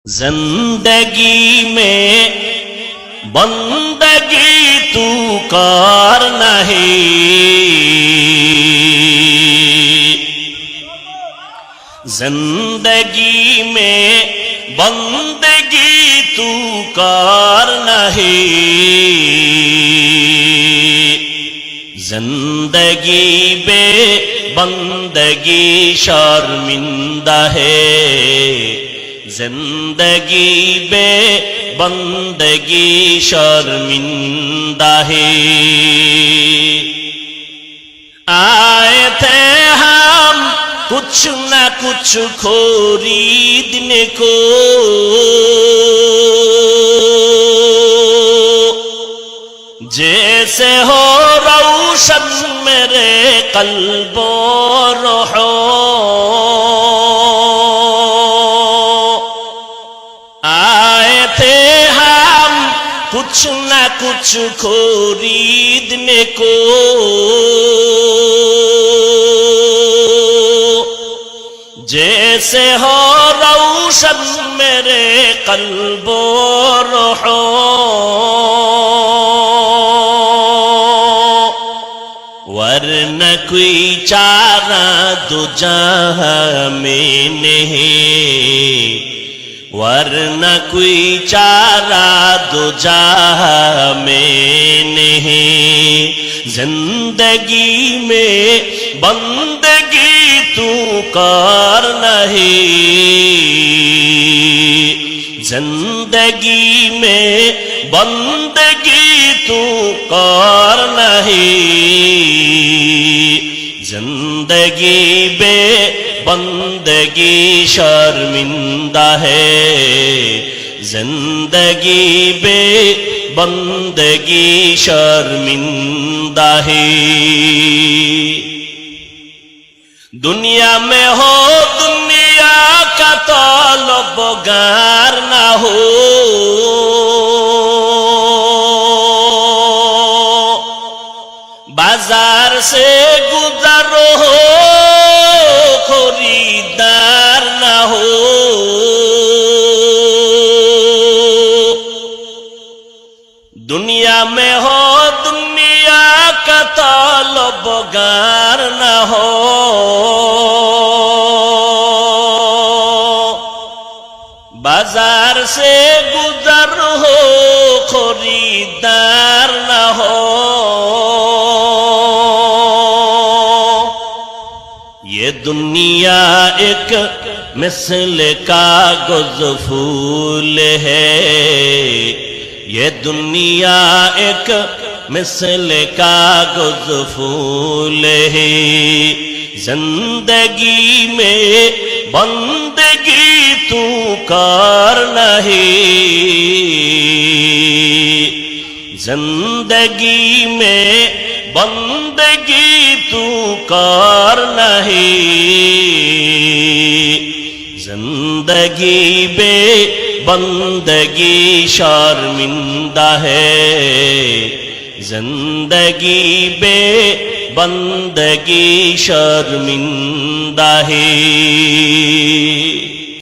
زندگی میں بندگی تو کار نہیں، زندگی میں بندگی تو کار نہیں، زندگی بے بندگی شرمندہ ہے، زندگی بے بندگی شرمندہ ہے۔ آئے تھے ہم کچھ نہ کچھ خریدنے کو، جیسے ہو روشن میرے قلب و روح، آئے تھے ہم کچھ نہ کچھ خریدنے کو، جیسے ہو روشن میرے قلب و روح، ورنہ کوئی چارہ دو جہاں میں نہیں، ورنہ کوئی چارہ دو جہاں میں نہیں، زندگی میں بندگی تو کار نہیں، زندگی میں بندگی تو کار نہیں، زندگی بے بندگی شرمندہ ہے، زندگی بے بندگی شرمندہ ہے۔ دنیا میں ہو دنیا کا طلبگار نہ ہو، بازار سے گزر ہو خریدار نہ ہو، دنیا میں ہو دنیا کا طلبگار نہ ہو، بازار سے گزر ہو خریدار نہ ہو۔ یہ دنیا ایک مثل کاغذ پھول ہے، یہ دنیا ایک مثل کاغذ پھول ہے، زندگی میں بندگی تو کار نہیں، زندگی میں بندگی تو کار نہیں، زندگی بے بندگی شرمندہ ہے، زندگی بے بندگی شرمندہ ہے۔